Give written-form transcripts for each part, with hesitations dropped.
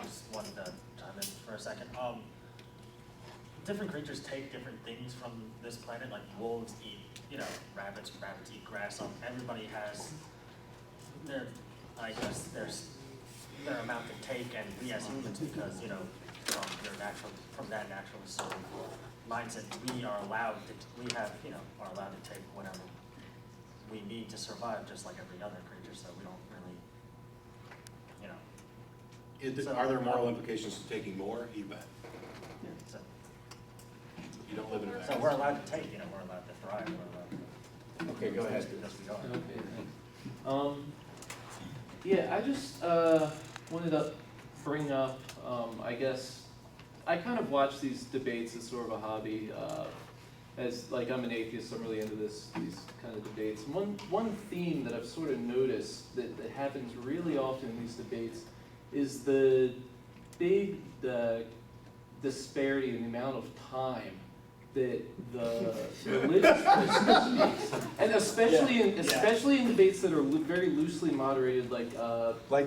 just wanted to chime in for a second. Different creatures take different things from this planet. Like wolves eat, rabbits eat grass. Everybody has their amount to take, and we as humans, because from that naturalist sort of mindset, we are allowed to take whatever we need to survive, just like every other creature. So we don't really, Are there moral implications to taking more? You bet. Yeah, so you don't live in a So we're allowed to take, we're allowed to thrive, we're allowed to. Okay, go ahead. Because we are. Okay, thanks. Yeah, I just wanted to bring up, I guess, I kind of watch these debates as sort of a hobby. As like I'm an atheist, so I'm really into these kind of debates. And one theme that I've sort of noticed that happens really often in these debates is the big disparity in the amount of time that the religious person speaks, and especially in debates that are very loosely moderated, like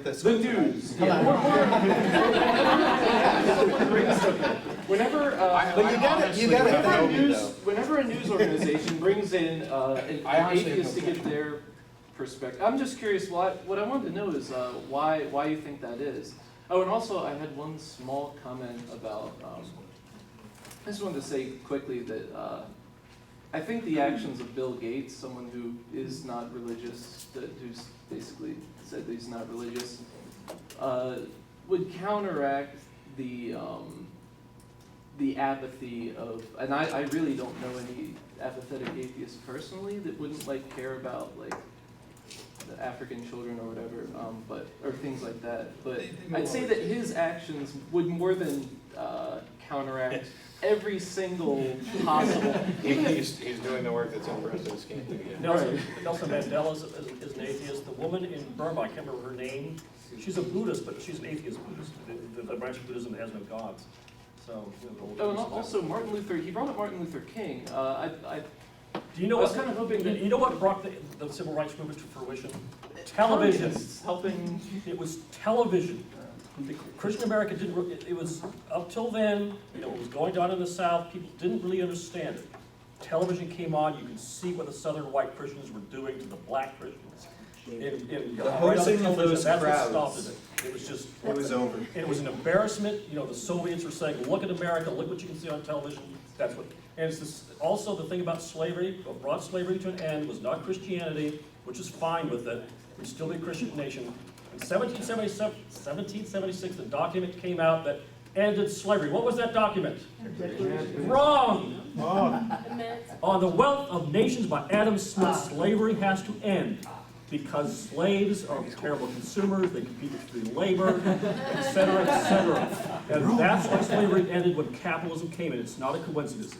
this. The news. Whenever a news organization brings in an atheist to get their perspective, I'm just curious. What I wanted to know is why you think that is. Oh, and also I had one small comment about. I just wanted to say quickly that I think the actions of Bill Gates, someone who is not religious, who's basically said that he's not religious, would counteract the apathy of, and I really don't know any apathetic atheists personally that wouldn't care about the African children or whatever, or things like that. But I'd say that his actions would more than counteract every single possible. He's doing the work that's in President's Camp. Nelson Mandela is an atheist. The woman in Burma, I can't remember her name. She's a Buddhist, but she's an atheist Buddhist. The branch of Buddhism that has no gods. So. Oh, and also Martin Luther. He brought up Martin Luther King. Do you know what kind of hoping that you know what brought the civil rights movement to fruition? Television. Helping. It was television. The Christian America didn't. It was up till then. It was going on in the South. People didn't really understand it. Television came on. You could see what the Southern white Christians were doing to the black Christians. The hosting of those that's crowds. What stopped it. It was just. It was over. It was an embarrassment. The Soviets were saying, "Look at America. Look what you can see on television." That's what. And it's this, also the thing about slavery. What brought slavery to an end was not Christianity, which is fine with it. We'd still be a Christian nation. In 1776, the document came out that ended slavery. What was that document? Wrong! On the Wealth of Nations by Adam Smith, slavery has to end because slaves are terrible consumers, they compete with free labor, etc., etc. And that's why slavery ended when capitalism came in. It's not a coincidence.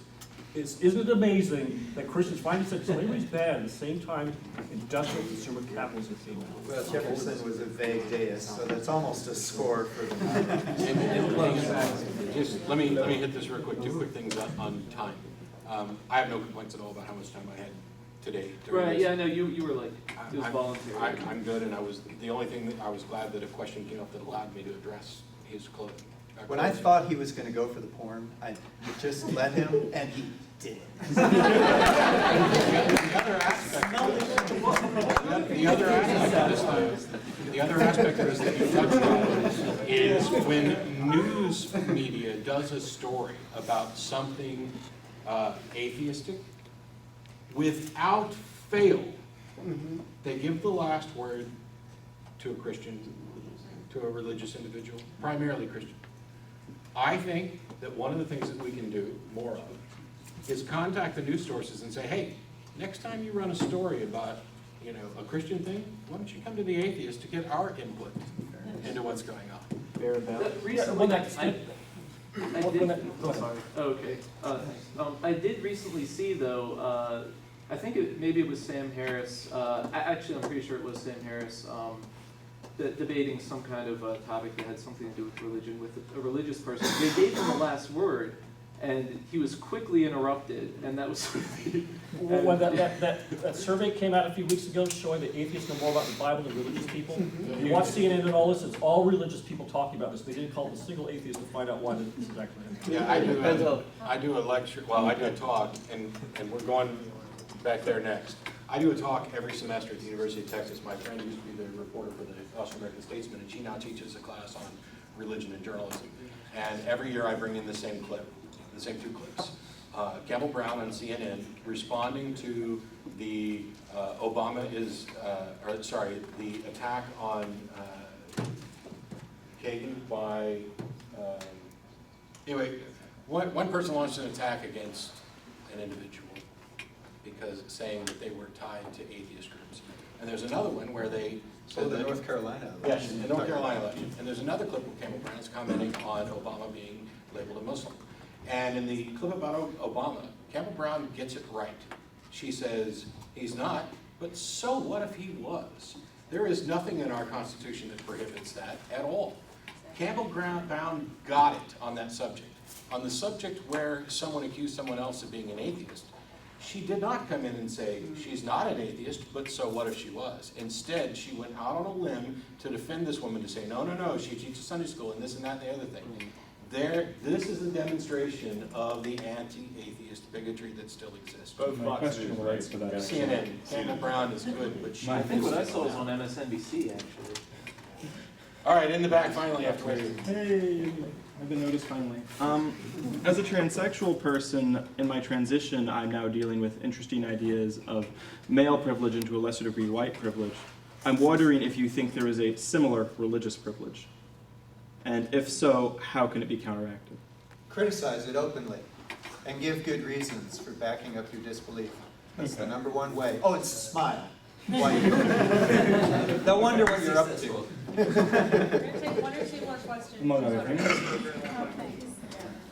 Isn't it amazing that Christians finally said slavery is bad at the same time industrial consumer capitalism came in? Well, Jefferson was a vague deist, so that's almost a score for the Just let me hit this real quick. 2 quick things on time. I have no complaints at all about how much time I had today. Right. Yeah. No. You were it was voluntary. I'm good, and the only thing that I was glad that a question came up that allowed me to address his closing. When I thought he was going to go for the porn, I just let him, and he did. The other aspect of this that you touched on is when news media does a story about something atheistic, without fail, they give the last word to a Christian, to a religious individual, primarily Christian. I think that one of the things that we can do more of is contact the news sources and say, hey, next time you run a story about a Christian thing, why don't you come to the atheist to get our input into what's going on. I did recently see though. I think maybe it was Sam Harris. Actually, I'm pretty sure it was Sam Harris. Debating some kind of topic that had something to do with religion with a religious person. They gave him the last word, and he was quickly interrupted, and that was When that survey came out a few weeks ago showing that atheists know more about the Bible than religious people, you watch CNN and all this, it's all religious people talking about this. They didn't call it a single atheist to find out why this is actually happening. Yeah, I do a lecture, well, I do a talk, and we're going back there next. I do a talk every semester at the University of Texas. My friend used to be the reporter for the Austrian-American Statesman, and she now teaches a class on religion and journalism. And every year I bring in the same clip, the same two clips. Campbell Brown on CNN responding to the the attack on Kagan by, anyway, one person launched an attack against an individual because saying that they were tied to atheist groups. And there's another one where they said the North Carolina election. Yes, the North Carolina election. And there's another clip of Campbell Brown's commenting on Obama being labeled a Muslim. And in the clip about Obama, Campbell Brown gets it right. She says, he's not, but so what if he was? There is nothing in our Constitution that prohibits that at all. Campbell Brown got it on that subject. On the subject where someone accused someone else of being an atheist, she did not come in and say, she's not an atheist, but so what if she was? Instead, she went out on a limb to defend this woman, to say, no, she teaches Sunday school and this and that and the other thing. This is a demonstration of the anti-atheist bigotry that still exists. Both Fox News writes for that. CNN, Campbell Brown is good, but she... I think what I saw was on MSNBC, actually. All right, in the back, finally, after waiting. Hey, I've been noticed finally. As a transsexual person, in my transition, I'm now dealing with interesting ideas of male privilege and to a lesser degree white privilege. I'm wondering if you think there is a similar religious privilege. And if so, how can it be counteracted? Criticize it openly and give good reasons for backing up your disbelief. That's the number one way. Oh, it's a smile. They'll wonder what you're up to. We're going to take one or two more questions.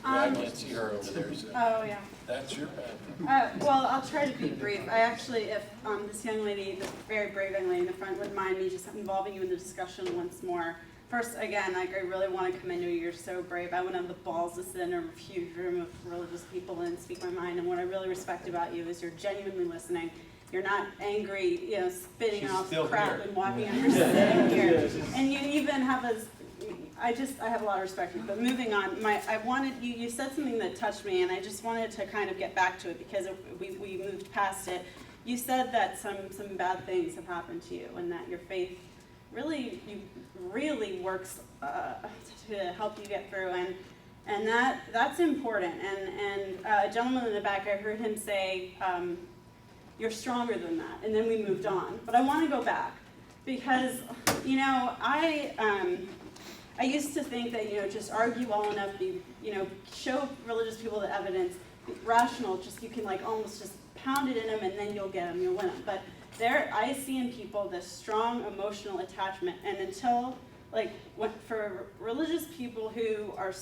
I can't see her over there, so Oh, yeah. that's your path. Well, I'll try to be brief. I actually, if this young lady, this very brave young lady in the front, would mind me just involving you in the discussion once more. First, again, I really want to commend you. You're so brave. I wouldn't have the balls to sit in a huge room of religious people and speak my mind. And what I really respect about you is you're genuinely listening. You're not angry, spitting off crap and walking under sitting here. And you even have I have a lot of respect for you. But moving on, you said something that touched me, and I just wanted to kind of get back to it because we moved past it. You said that some bad things have happened to you, and that your faith really works to help you get through, and that's important. And a gentleman in the back, I heard him say, "You're stronger than that," and then we moved on. But I want to go back because I used to think that just argue well enough, show religious people the evidence, be rational, you can almost just pound it in them, and then you'll get them, you'll win them. But I see in people this strong emotional attachment, and until for religious people who are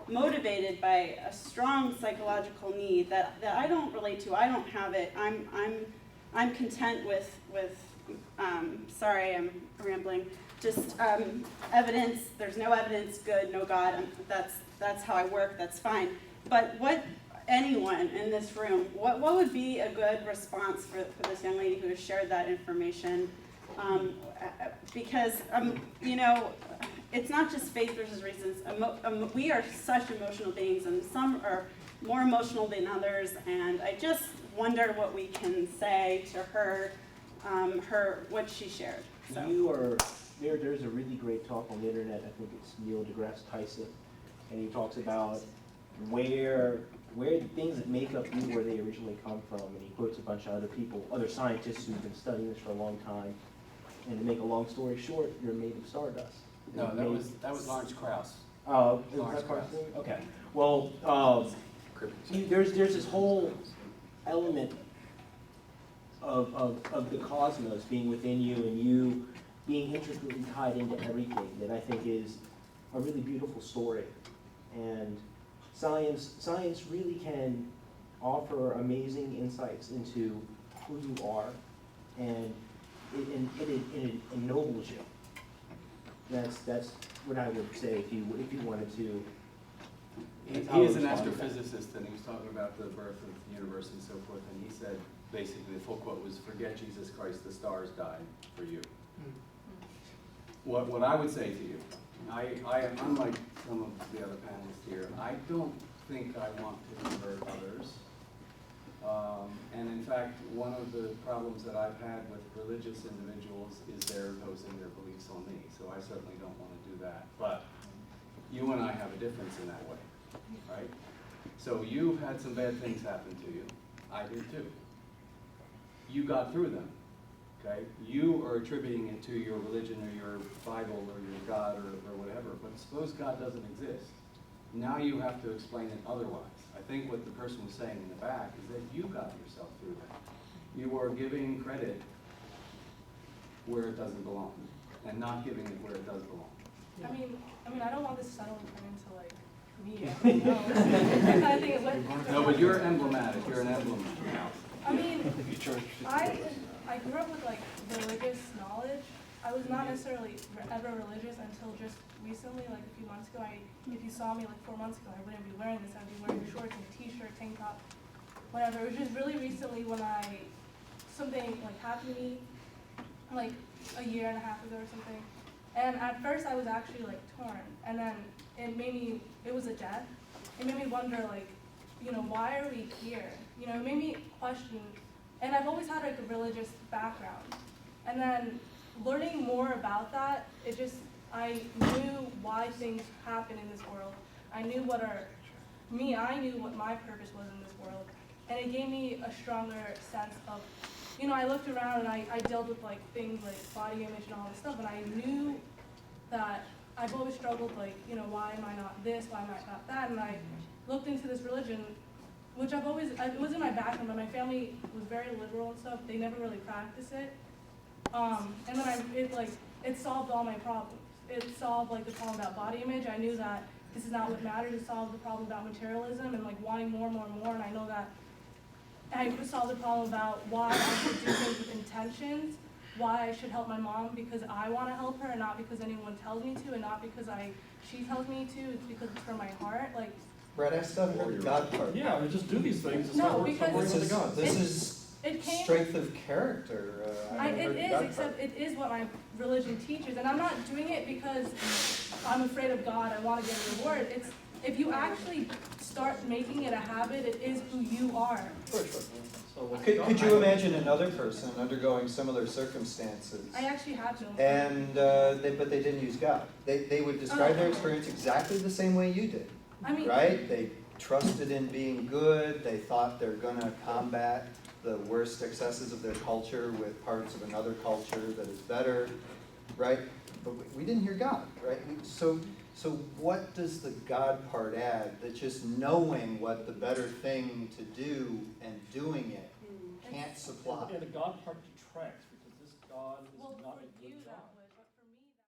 motivated by a strong psychological need that I don't relate to, I don't have it. I'm content with sorry, I'm rambling. Just evidence. There's no evidence. Good. No God. That's how I work. That's fine. But anyone in this room, what would be a good response for this young lady who has shared that information? Because it's not just faith versus reasons. We are such emotional beings, and some are more emotional than others. And I just wonder what we can say to her, what she shared. So. There's a really great talk on the internet. I think it's Neil deGrasse Tyson, and he talks about where the things that make up you, where they originally come from, and he quotes a bunch of other scientists who've been studying this for a long time. And to make a long story short, you're made of stardust. No, that was Lawrence Krauss. Oh, Lawrence Krauss. Okay. Well, there's this whole element of the cosmos being within you, and you being intricately tied into everything, that I think is a really beautiful story. And science really can offer amazing insights into who you are, and it ennobles you. That's what I would say if you wanted to He That's how I is an respond to that. astrophysicist, and he was talking about the birth of the universe and so forth, and he said, basically, the full quote was, "Forget Jesus Christ, the stars died for you." What I would say to you, I am unlike some of the other panelists here, I don't think I want to convert others. And in fact, one of the problems that I've had with religious individuals is they're imposing their beliefs on me, so I certainly don't want to do that. But you and I have a difference in that way, right? So you've had some bad things happen to you. I did too. You got through them, okay? You are attributing it to your religion or your Bible or your God or whatever, but suppose God doesn't exist. Now you have to explain it otherwise. I think what the person was saying in the back is that you got yourself through that. You are giving credit where it doesn't belong and not giving it where it does belong. I mean, I don't want this to settle and turn into like me. I don't know. I kind of think it went. No, but you're emblematic. You're an emblem now. I mean, I grew up with like religious knowledge. I was not necessarily ever religious until just recently, like a few months ago. If you saw me like 4 months ago, I wouldn't be wearing this. I'd be wearing shorts and a t-shirt, tank top, whatever. It was just really recently when something like happened to me, like a year and a half ago or something. And at first I was actually like torn, and then it was a death. It made me wonder, like, why are we here? It made me question, and I've always had like a religious background. And then learning more about that, I knew why things happen in this world. I knew what my purpose was in this world. And it gave me a stronger sense of, I looked around and I dealt with like things like body image and all this stuff, and I knew that I've always struggled, like, why am I not this, why am I not that? And I looked into this religion, which it was in my background, but my family was very liberal and stuff. They never really practiced it. And then it solved all my problems. It solved like the problem about body image. I knew that this is not what mattered. It solved the problem about materialism and like wanting more and more and more. And I know that I solved the problem about why I should do things with intentions, why I should help my mom because I want to help her and not because anyone tells me to, and not because she tells me to. It's because it's from my heart. Like, Brett, I still haven't heard the God part. Yeah, I mean, just do these things. It's No, not because worth the God. This is strength of character. It is what my religion teaches, and I'm not doing it because I'm afraid of God. I want to get a reward. It's if you actually start making it a habit, it is who you are. Sure. Could you imagine another person undergoing similar circumstances? I actually have known. And but they didn't use God. They would describe their experience exactly the same way you did. I mean, right? They trusted in being good. They thought they're going to combat the worst excesses of their culture with parts of another culture that is better, right? But we didn't hear God, right? So what does the God part add that just knowing what the better thing to do and doing it can't supply? Yeah, the God part detracts because this God is not a good God.